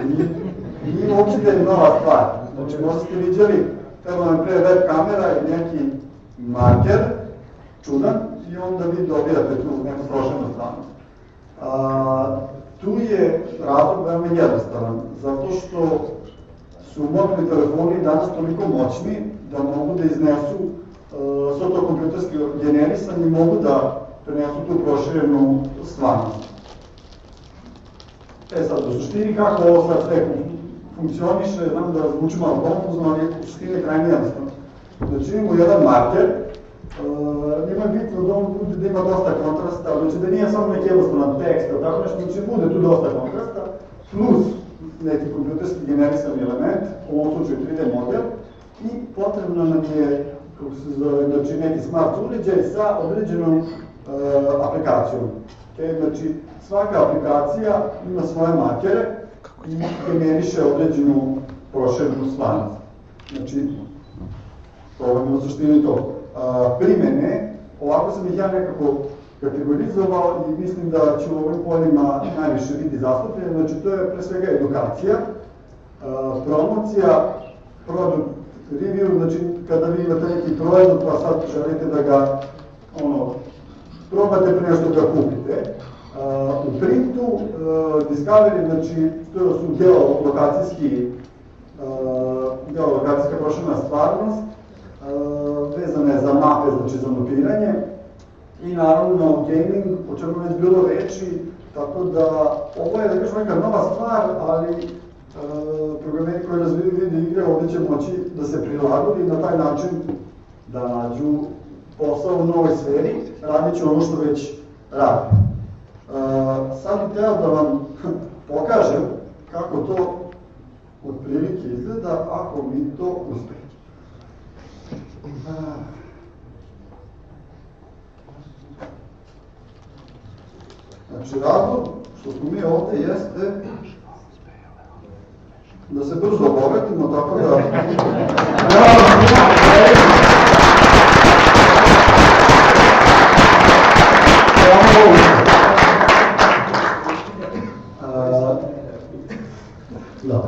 Nije uopšte nova stvar. Znači, možda ste viđali, evo nam pre web kamera i neki marker, čudan, i onda vi dobijate tu neku prošljenu stranu. Tu je razlog veoma jednostavan, zato što su mobilni telefoni danas toliko moćni da mogu da iznesu sve to kompjuterski generisanje i mogu da prenesu tu proširenu stvarnost. Sad, u suštini kako ovo sad sve funkcioniše, znam da zvuči malo konfuzno, ali u suštini je krajnje jednostavno. Znači imamo jedan marker, njima je bitno da on bude da ima dosta kontrasta, znači da nije samo neki jednostavan tekst, tako nešto, znači bude tu dosta kontrasta, plus neki kompjuterski generisani element, u ovom slučaju 3D model, i potrebno nam je, kako se zove, znači neki smart uređaj sa određenom aplikacijom. Znači, svaka aplikacija ima svoje markere i generiše određenu proširenu stvarnost. Znači, to vam je u suštini to. Primene, ovako sam ih ja nekako kategorizovao i mislim da će u ovim poljima najviše biti zastupljeno. Znači, to je pre svega edukacija, promocija, product review, znači kada vi imate neki proizvod pa sad želite da ga probate pre nešto da kupite. U printu, discovery, znači to su geolokacijska proširena stvarnost, vezane za mape, znači za notiranje, i naravno gaming, o čemu već bilo reči, tako da ovo je da kažem neka nova stvar, ali programeri koji razvijaju video igre ovde će moći da se prilagodi na taj način da nađu posao u novoj sferi, radit ću ono što već radi. Sad bih hteo da vam pokažem kako to otprilike izgleda ako mi to uspe. Znači, razlog što smo mi ovde jeste da se brzo obogatimo, tako da... Da.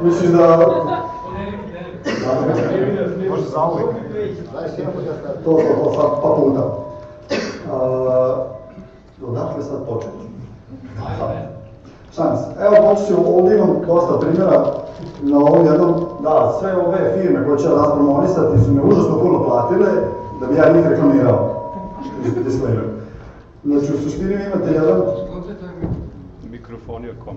Misliš da... Može za uvijek. To sad pa puta. Odakle sad početi? Šans. Evo počet ću, ovdje imam dosta primjera na ovom jednom, da, sve ove firme koje će vas promovisati su me užasno puno platile da bi ja njih reklamirao. Disclaimer. Znači, u suštini imate jedan... Mikrofonio.com.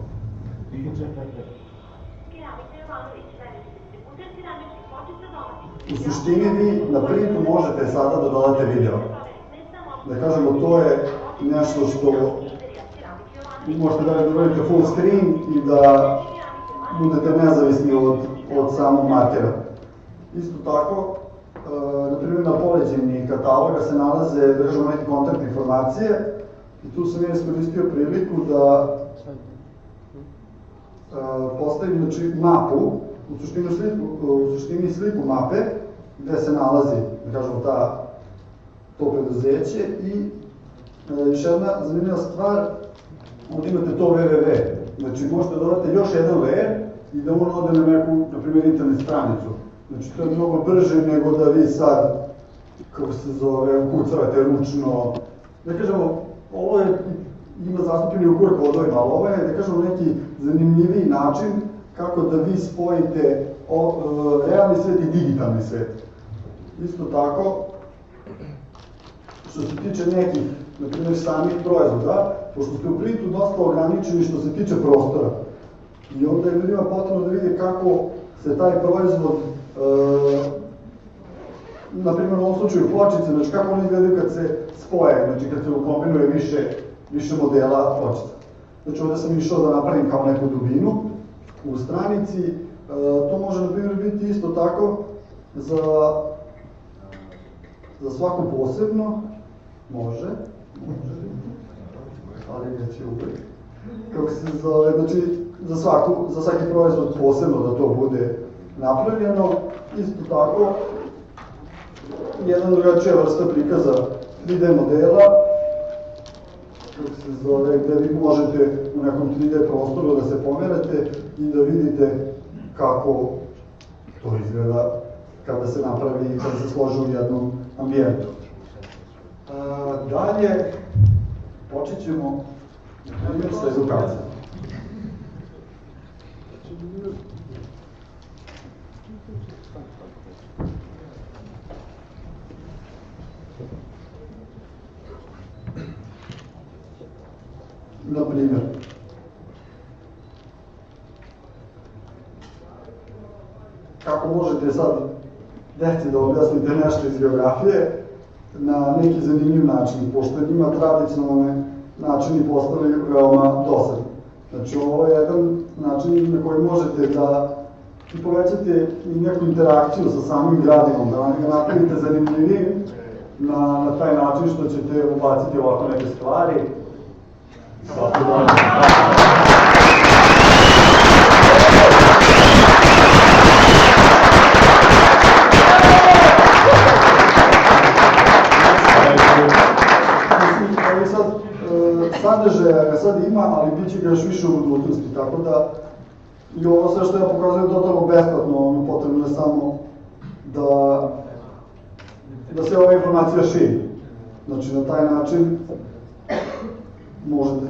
U suštini vi na printu možete sada da dodate video. Da kažemo, to je nešto što možete da dobijete full screen i da budete nezavisni od samog markera. Isto tako, na primjer na poleđini kataloga se nalaze, da kažemo, neke kontakt informacije i tu sam ja iskoristio priliku da postavim, znači, mapu, u suštini sliku mape, gde se nalazi, da kažemo, to preduzeće i još jedna zanimljiva stvar, ovdje imate to www, znači možete dodati još jedan layer i da on ode na neku, na primjer, internet stranicu. Znači to je mnogo brže nego da vi sad, kako se zove, ukucavate ručno. Da kažemo, ovo je, ima zastupljeni u QR kodovima, ali ovo je, da kažemo, neki zanimljiviji način kako da vi spojite realni svet i digitalni svet. Isto tako, što se tiče nekih, na primjer, samih proizvoda, pošto ste u printu dosta ograničeni što se tiče prostora. I onda je ljudima potrebno da vide kako se taj proizvod, na primjer, u ovom slučaju pločice, znači kako oni izgledaju kad se spoje, znači kad se ukombinuje više modela pločica. Znači ovde sam išao da napravim kao neku dubinu u stranici, to može, na primjer, biti isto tako za svaku posebno, može, ali neće uvek, kako se zove, znači za svaki proizvod posebno da to bude napravljeno. Isto tako, jedna drugačija vrsta prikaza 3D modela, gde vi možete u nekom 3D prostoru da se pomerate i da vidite kako to izgleda kada se napravi i kada se složi u jednom ambijentu. Dalje, počet ćemo sa edukacijom. Na primjer, kako možete sad deci da objasnite nešto iz geografije na neki zanimljiv način, pošto njima tradicionalne načini postali veoma dosadni. Znači, ovo je jedan način na koji možete da povećate i neku interakciju sa samim gradivom, da ga napravite zanimljivim na taj način što ćete ubaciti ovako neke stvari. Sadržaja sad ima, ali bit će ga još više u budućnosti, tako da i ovo sve što ja pokazujem totalno besplatno, potrebno je samo da se ova informacija širi. Znači, na taj način možete,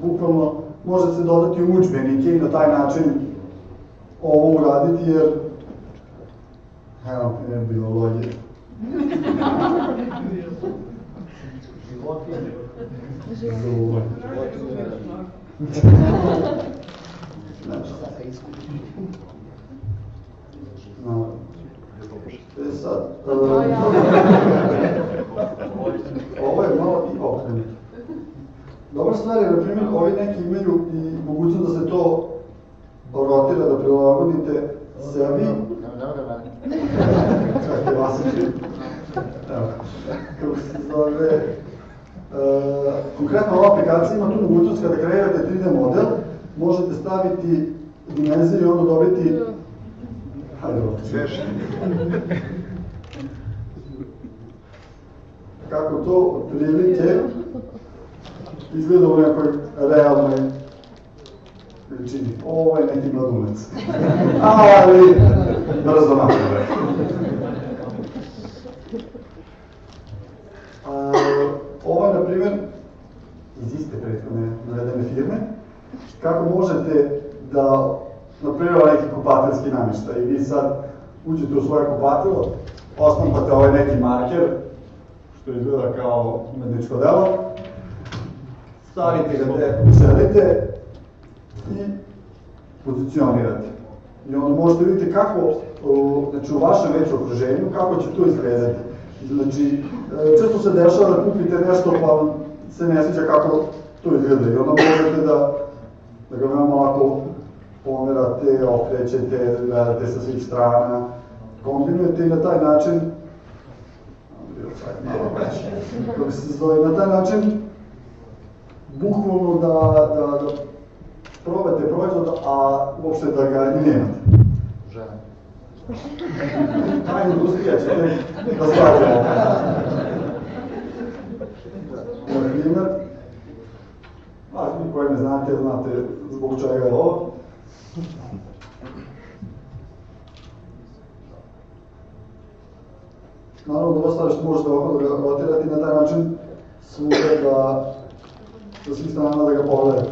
bukvalno, možete se dodati u udžbenike i na taj način ovo uraditi, jer, evo, biologija. Životinje. Sad, ovo je malo i okrenuto. Dobra stvar je, na primjer, ovi neki imaju i mogućnost da se to rotira, da prilagodite sebi. Čekaj, Vasić. Evo, kako se zove... Konkretno ova aplikacija ima tu mogućnost kada kreirate 3D model, možete staviti dimenziju i onda dobiti... Hajde ovo. Kako to otprilike izgleda u nekoj realnoj veličini. Ovo je neki mladunac. Ali, brzo naprave. Ovo je, na primjer, iz iste prethodne navedene firme, kako možete da, na primjer, neki kupateljski namještaj i vi sad uđete u svoje kupatilo, ostampate ovaj neki marker, što izgleda kao umetničko delo, stavite ga gde želite i pozicionirate. I onda možete vidjeti kako, znači u vašem već okruženju, kako će to izgledati. Znači, često se dešava da kupite nešto pa vam se ne sviđa kako to izgleda i onda možete da ga veoma lako pomerate, okrećete, gledate sa svih strana, kombinujete i na taj način na taj način bukvalno da probate proizvod, a uopšte da ga i nemate. Žena. Ta industrija će da shvatimo. Na primjer, vi koji ne znate zbog čega je ovo. Naravno da ostane što možete ovako da ga rotirati na taj način svuda da sa svih strana da ga pogledate.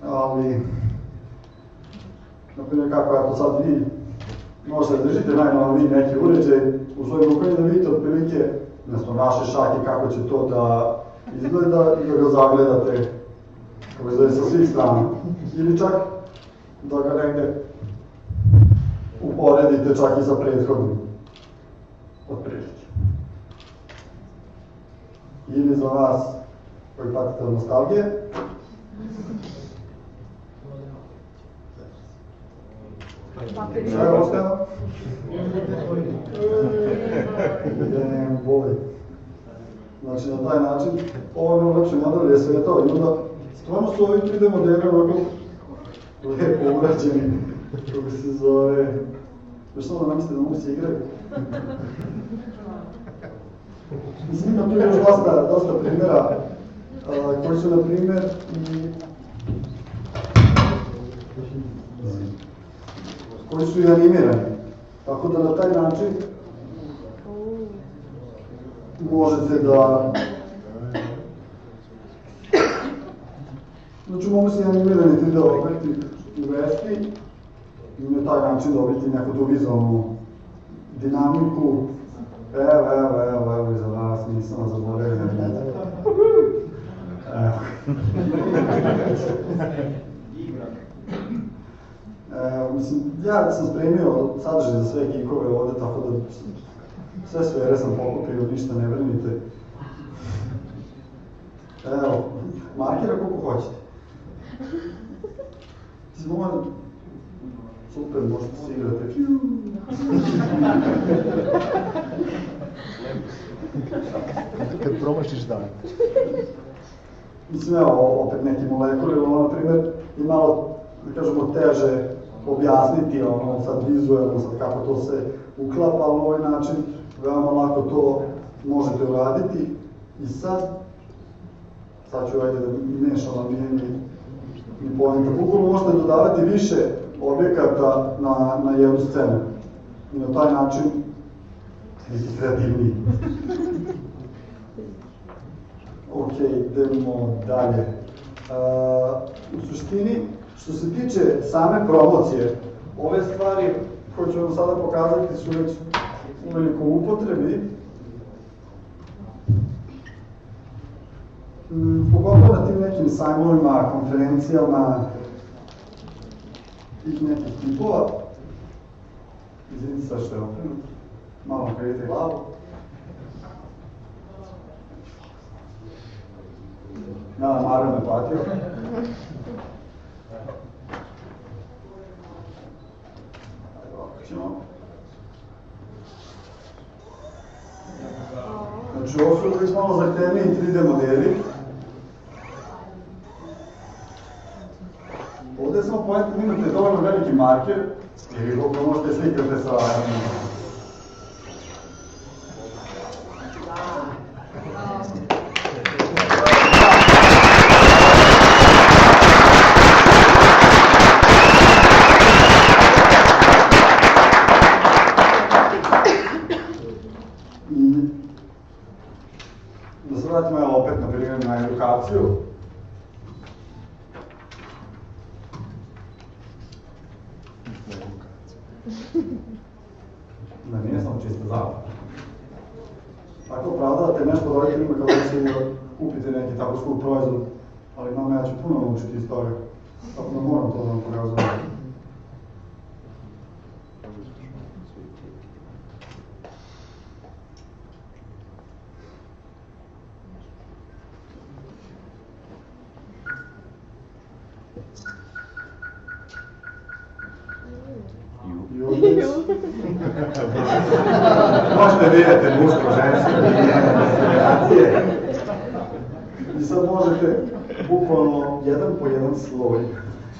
Ali, naprimjer kako je to sad vi možete da držite najnoviji neki uređaj u svojoj rukama i da vidite otprilike umjesto naše šake kako će to da izgleda i da ga zagledate kako izgleda sa svih strana. Ili čak da ga negde uporedite čak i sa prethodnim. Otprilike. Ili za vas koji patite od nostalgije. Šta je ostalo? Idem boli. Znači, na taj način, ovo je mnogo lepši model je svetao i onda stvarno su ovi 3D modeli ovako lepo urađeni, kako se zove... Još samo da namislite da mogu se igraju. Mislim, ima tu još dosta primjera koji su, na primjer, koji su i animirani. Tako da na taj način možete da... Znači, mogu se animirani 3D objekti uvesti i na taj način dobiti neku tu vizualnu dinamiku. Evo, iza vas, nisam vas zaboravio. Evo. Mislim, ja sam spremio sadržaj za sve geekove ovde, tako da sve sfere sam pokupio, ništa ne brinite. Evo, markera koliko hoćete. Super, možete se igrate. Kad promašiš dan. Mislim, evo, opet neki molekuli, ono, na primjer, je malo, da kažemo, teže objasniti, ono, sad vizualno, sad kako to se uklapa, ali na ovaj način veoma lako to možete uraditi. I sad ću ajde da mešam, ali nije ni poenta. Bukvalno možete dodavati više objekata na jednu scenu i na taj način biti kreativniji. Ok, idemo dalje. U suštini, što se tiče same promocije, ove stvari koje ću vam sada pokazati su već u velikom upotrebi. Pogotovo na tim nekim sajmovima, konferencijama tih nekih tipova. Izvinite sad što je okrenut. Malo krenite glavu. Mario me platio. Znači, ovo su već malo zahtevniji 3D modeli. Ovde je samo point, imate dovoljno veliki marker i ga možete slikati sa... Da se vratimo opet, na primjer, na edukaciju. Da nije samo čista zabava. Tako pravdate nešto roditeljima kada će kupite neki tako skup proizvod, ali mama, ja ću puno naučiti iz toga, tako da moram to da vam pokazujem. Možete vidjeti muško, žensko, generacije. I sad možete bukvalno jedan po jedan sloj.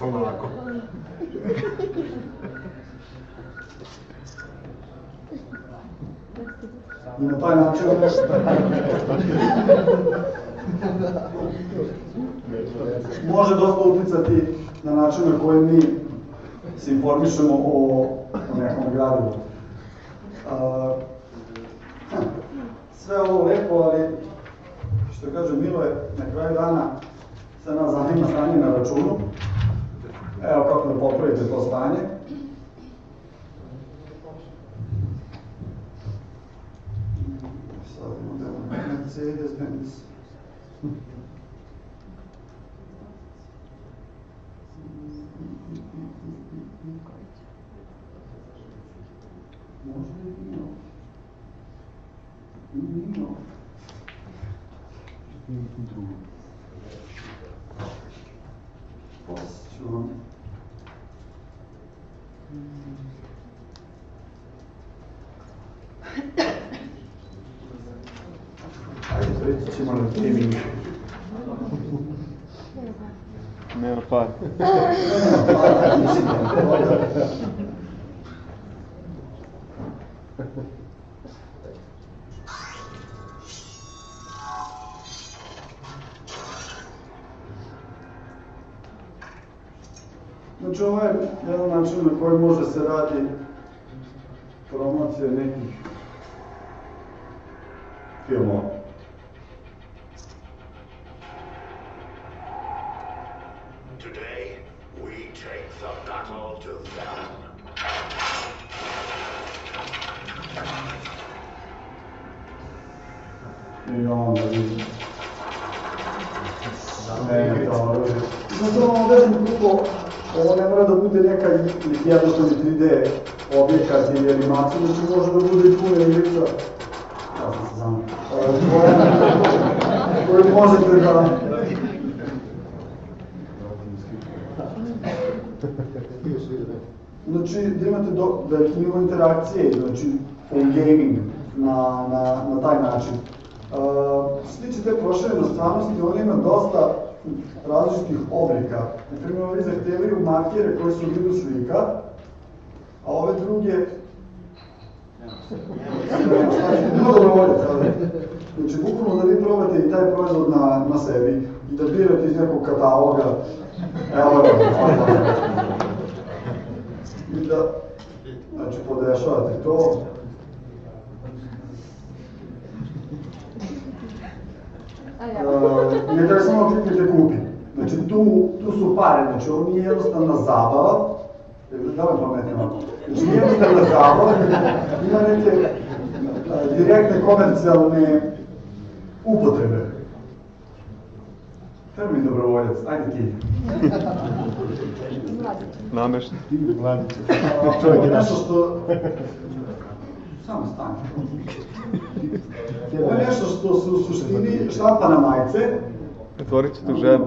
Onako. I na taj način može dosta uticati na način na koji mi se informišemo o nekom gradivu. Sve ovo lepo, ali što kaže Mile, na kraju dana sve nas zanima stanje na računu. Evo kako da popravite to stanje. Sad idemo da Mercedes-Benz. Može li nije? Nije. Drugo. Poslije ću vam... Ajde, preći ćemo na streaming. Nema par. Znači, ovo je jedan način na koji može se radi promocija nekih filmova. Today, we take the battle to them. I onda vidim. Znači, ono da sam kupo, ovo ne mora da bude neka jednostavni 3D objekat ili animacija, znači može da bude i puna igrica. Ja sam se znam. Koju možete da... Znači, da imate veliki nivo interakcije, znači, on gaming na taj način. Što se tiče te proširene stvarnosti, on ima dosta različitih oblika. Naprimjer, ovi zahtevaju markere koji su u vidu slika, a ove druge... Ima dobrovoljac, ali... Znači, bukvalno da vi probate i taj proizvod na sebi i da birate iz nekog kataloga, evo je, i da, znači, podešavate to. I kada samo kliknete kupi. Znači, tu su pare, znači, ovo nije jednostavna zabava. Da vam pametno. Znači, nije jednostavna zabava, ima neke direktne komercijalne upotrebe. Treba mi dobrovoljac, ajde ti. Namešten. Mladić. Čovjek je nešto što... Samo stani. Ovo je nešto što su u suštini štampana majice. Otvorit ću tu žebu.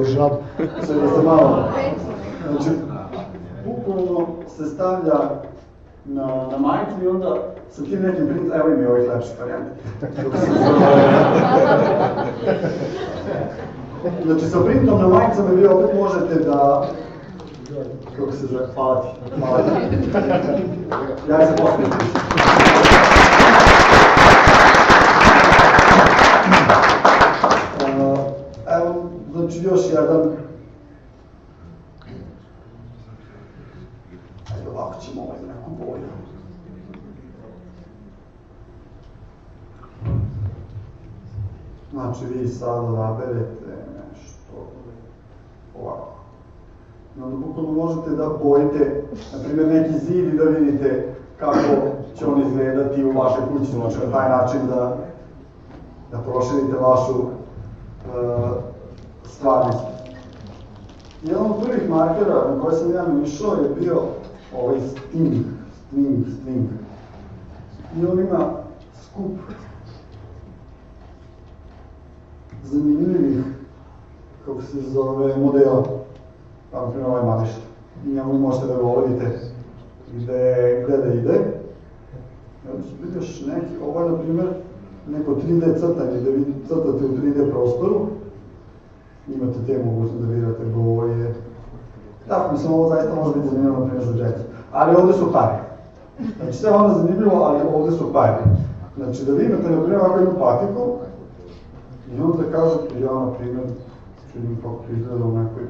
Žabu. Sve da se malo... Znači, bukvalno se stavlja na majicu i onda sa tim nekim print... Evo im je ovih lepših varijanta. Znači, sa printom na majicama vi opet možete da... Kako se zove? Hvala ti. Hvala ti. Ja se posljedno. Evo, znači još jedan. Ajde, ovako ćemo ovaj za neku boju. Znači, vi sada naberete nešto ovako. I onda bukvalno možete da bojite, na primjer, neki zid i da vidite kako će on izgledati u vašoj kući, znači na taj način da proširite vašu stvarnost. Jedan od prvih markera na koje sam ja namišao je bio ovaj Sting. I on ima skup zanimljivih, kako se zove, modela. Na primjer, ovaj mališta. I njemu možete da govorite gde da ide. I onda su vidiš neki, ovo je na primjer neko 3D crtanje, da vi crtate u 3D prostoru. Imate te mogućnosti da birate boje. Tako, mislim, ovo zaista može biti zanimljivo, na primjer, za djecu. Ali ovde su pare. Znači, sve ono zanimljivo, ali ovde su pare. Znači, da vi imate, na primjer, ovako jednu patiku i onda kažete, ja, na primjer, čudim kako to izgleda u nekoj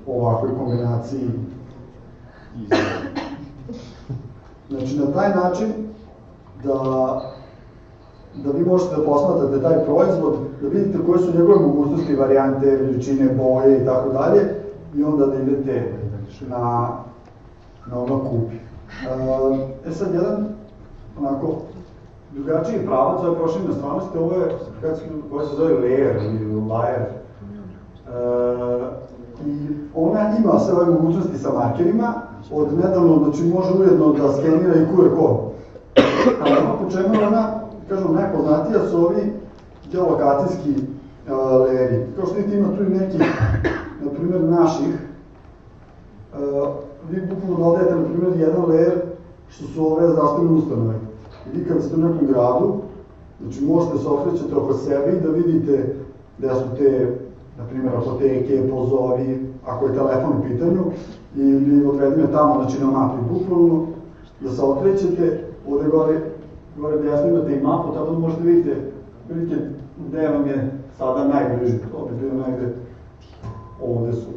ovakvoj kombinaciji. Znači, na taj način da vi možete da posmatrate taj proizvod, da vidite koje su njegove mogućnosti, varijante, veličine, boje i tako dalje, i onda da idete na ono kupi. Sad, jedan onako drugačiji pravac ove proširene stvarnosti, ovo se zove layer ili layer. I ona ima sve ove mogućnosti sa markerima, od nedavno, znači može ujedno da skenira i QR kod. Ali ono po čemu je ona, kažem, najpoznatija su ovi geolokacijski layeri. Kao što vidite, ima tu i nekih, na primjer, naših. Vi bukvalno dodajete, na primjer, jedan layer što su ove zdravstvene ustanove. I vi kad ste u nekom gradu, znači možete se okrećati oko sebe i da vidite gde su te, na primjer, apoteke, pozovi, ako je telefon u pitanju, ili odvedi me tamo, znači na mapi, bukvalno, da se okrećete, ovde gore desno imate i mapu, tako da možete vidite gde vam je sada najbliže, to bi bilo negde, ovde su.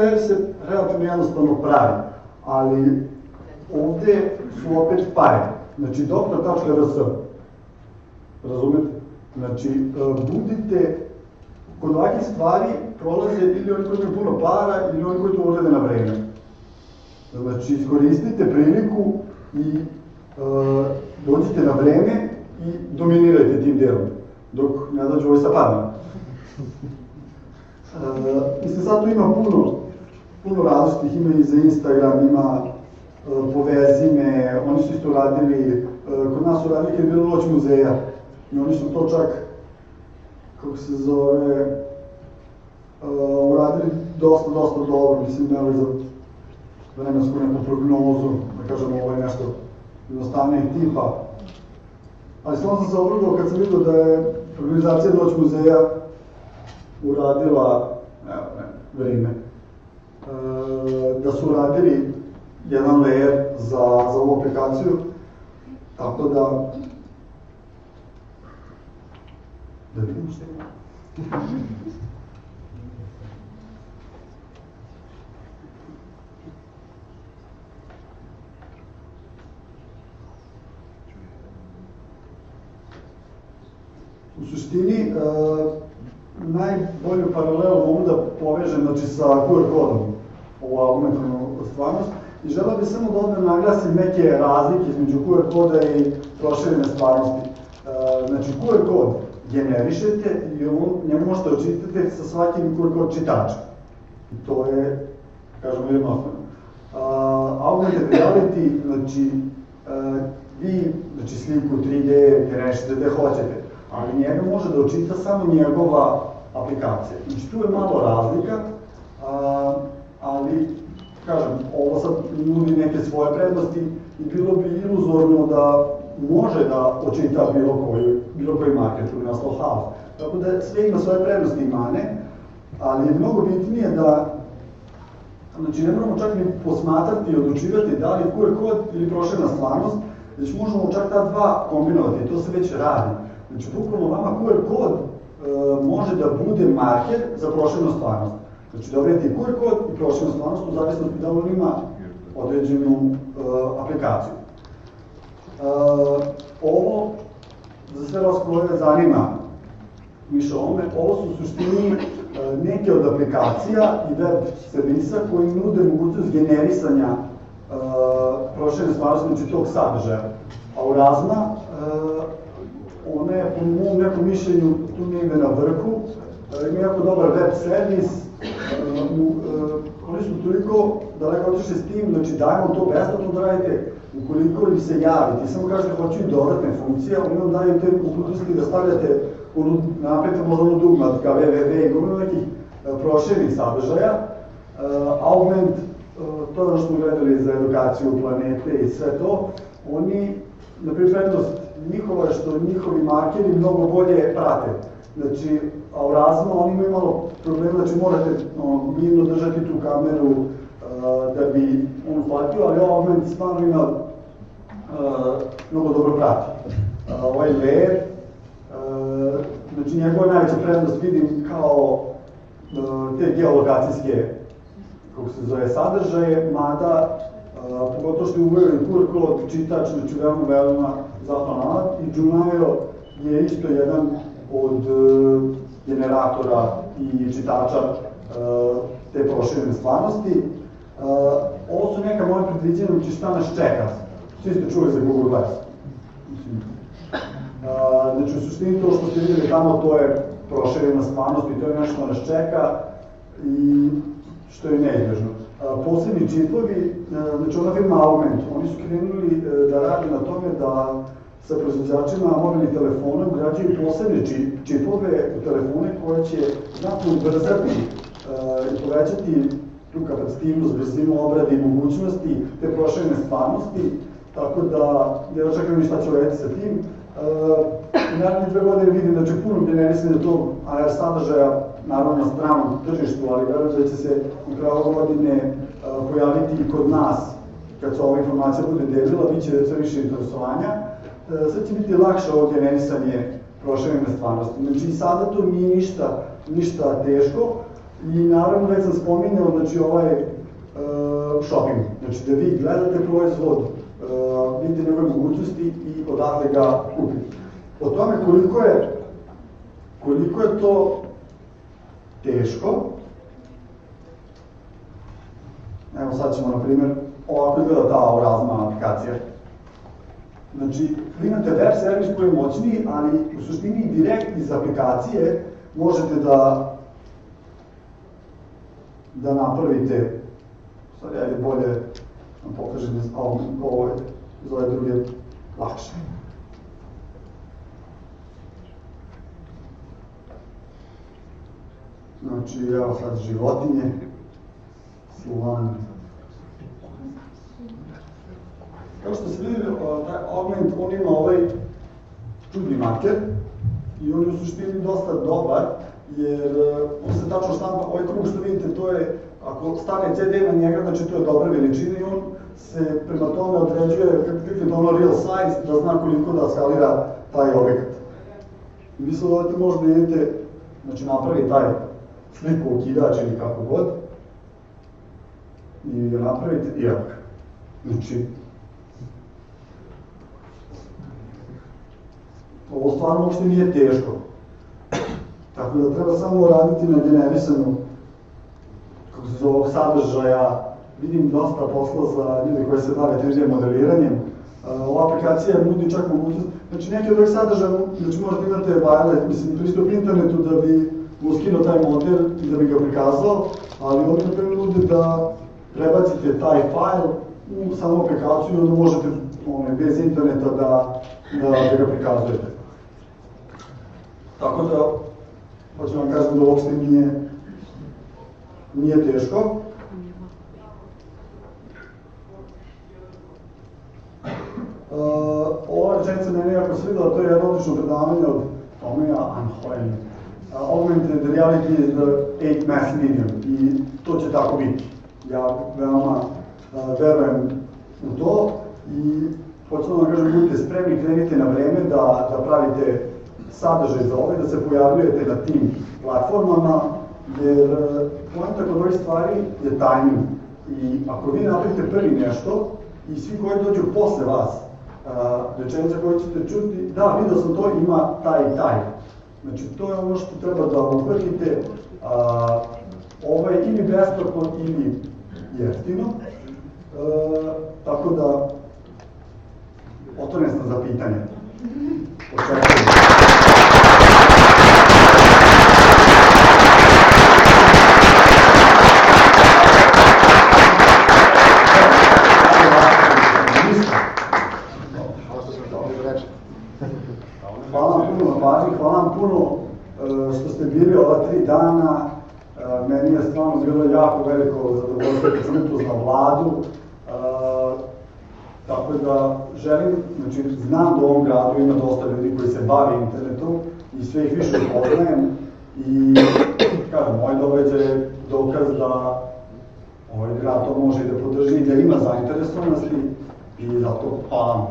layeri se relativno jednostavno pravi, ali ovde su opet pare. Znači, doktor.rs, razumete? Znači, budite, kod ovakvih stvari prolaze ili oni koji imaju puno para, ili oni koji to urede na vreme. Znači, iskoristite priliku i dođite na vreme i dominirajte tim delom, dok ne dođe ovaj sa parama. Mislim, sad tu ima puno različitih, ima i za Instagram, ima Povezime, oni su isto radili, kod nas su radili kad je bilo Noć muzeja i oni su to čak, kako se zove, uradili dosta dobro, mislim da je za vremensku neku prognozu, da kažemo ovo je nešto jednostavnijeg tipa. Ali samo sam se obradovao kad sam vidio da je organizacija Noć muzeja uradila, vreme, da su uradili jedan layer za ovu aplikaciju, tako da vidimo što ima. U suštini, najbolju paralelu mogu da povežem sa QR kodom, ovu augmentovanu stvarnost, i želeo bih samo da ovdje naglasim neke razlike između QR koda i proširene stvarnosti. Znači, QR kod generišete i njemu možete očitati sa svakim QR kod čitačem. I to je, kažemo, jednostavno. Augmented reality, znači, vi sliku 3D generišete gde hoćete, ali njega može da očita samo njegova aplikacija. Znači, tu je malo razlika, ali, kažem, ovo sad nudi neke svoje prednosti i bilo bi iluzorno da može da očita bilo koji market ili naslov house. Tako da sve ima svoje prednosti i mane, ali je mnogo bitnije da, znači ne moramo čak ni posmatrati i odlučivati da li QR kod ili proširena stvarnost, već možemo čak ta dva kombinovati, to se već radi. Znači, bukvalno vama QR kod može da bude marker za proširenu stvarnost. Znači, dobijete i QR kod i proširenu stvarnost u zavisnosti da on ima određenu aplikaciju. Ovo, za sve vas koje zanima više o ovome, ovo su u suštini neke od aplikacija i web servisa koji nude mogućnost generisanja proširene stvarnosti, znači tog sadržaja. A Aurazma, ona je po mom nekom mišljenju tu negde na vrhu, ima jako dobar web servis, oni su toliko daleko otišli s tim, znači dajemo to besplatno da radite, ukoliko im se javite, samo kažete hoću i dodatne funkcije, oni vam daju te uputnosti da stavljate, napravite možda ono dugmat kao www i gomilo nekih proširenih sadržaja. Augment, to je ono što smo gledali za edukaciju planete i sve to, oni, na prednost njihova je što njihovi markeri mnogo bolje prate. Znači, Aurazma, oni imaju malo problema, znači morate mirno držati tu kameru da bi on uhvatio, ali Augment stvarno ima mnogo dobro prati. Ovaj layer, znači njegova najveća prednost vidim kao te geolokacijske, kako se zove, sadržaje, mada pogotovo što je uveo i QR kod, čitač, znači veoma zahvalan alat, i Junaio je isto jedan od generatora i čitača te proširene stvarnosti. Ovo su neka moja predviđenja, znači šta nas čeka. Svi ste čuli za Google Glass. Znači, u suštini to što ste videli tamo, to je proširena stvarnost i to je nešto što nas čeka i što je neizbežno. Posebni čipovi, znači ona firma Augment, oni su krenuli da rade na tome da sa proizvođačima mobilnih telefona ugrađuju posebne čipove u telefone koje će znatno ubrzati i povećati tu kapacitivnost, brzinu obrade i mogućnosti te proširene stvarnosti, tako da ne očekujem šta ću raditi sa tim. U narednih 2 godine vidim da će puno generisanja tog AR sadržaja, naravno na stranom tržištu, ali verujem da će se u kraju ove godine pojaviti i kod nas, kad se ova informacija bude delila, bit će sve više interesovanja. Sad će biti lakše ovo generisanje proširene stvarnosti. Znači i sada to nije ništa teško, I naravno već sam spominjao, znači ovaj shopping, znači da vi gledate proizvod, vidite njegove mogućnosti i odakle ga kupite. O tome koliko je to teško, evo sad ćemo na primjer, ovako izgleda ta Aurazma aplikacija. Znači, vi imate web servis koji je moćniji, ali u suštini direkt iz aplikacije možete da napravite, sad ja je bolje vam pokažem, ovo je za ove druge lakše. Znači, evo sad životinje, slan. Kao što se vidi, taj Augment, on ima ovaj čudni marker i on je u suštini dosta dobar, jer on se tačno štampa, ovaj krug što vidite, to je, ako stane CD na njega, znači to je dobra veličina i on se prema tome određuje, kako kliknete ono real size, da zna koliko da skalira taj objekat. I vi sad ovdje možda idete, znači napravi taj sliku okidač ili kako god, i ga napravite i evo ga. Znači, ovo stvarno uopšte nije teško. Tako da treba samo raditi na generisanu, kako se zove, ovog sadržaja. Vidim dosta posla za ljudi koji se bave 3D modeliranjem. Ova aplikacija nudi čak mogućnost, znači neki od ovih sadržaja, znači možete imate wireless, mislim, pristup internetu da bi uskinuo taj model i da bi ga prikazao, ali ovdje na primjer nude da prebacite taj fajl u samu aplikaciju i onda možete bez interneta da ga prikazujete. Tako da, hoću vam kažem da uopšte nije teško. Ova rečenica meni jako svidela, to je jedno odlično predavanje od Tomija Anhoen. Augmented reality is the 8th mass medium i to će tako biti. Ja veoma verujem u to i hoću da vam kažem, budite spremni, krenite na vreme da pravite sadržaj za ove, da se pojavljujete na tim platformama, jer poenta kod ovih stvari je timing. I ako vi napravite prvi nešto i svi koji dođu posle vas, rečenica koju ćete čuti, da, vidio sam to, ima taj i taj. Znači, to je ono što treba da uhvatite, ovo je ili besplatno ili jeftino, tako da otvoren sam za pitanje. Očekujem. Hvala vam puno na pažnji, hvala vam puno što ste bili ova 3 dana. Meni je stvarno bilo jako veliko zadovoljstvo kad sam upoznao Vladu. Tako da želim, znači znam da u ovom gradu ima dosta ljudi koji se bave internetom i sve ih više upoznajem i kažem, moj događaj je dokaz da ovaj grad to može da podrži i da ima zainteresovanosti i zato hvala vam.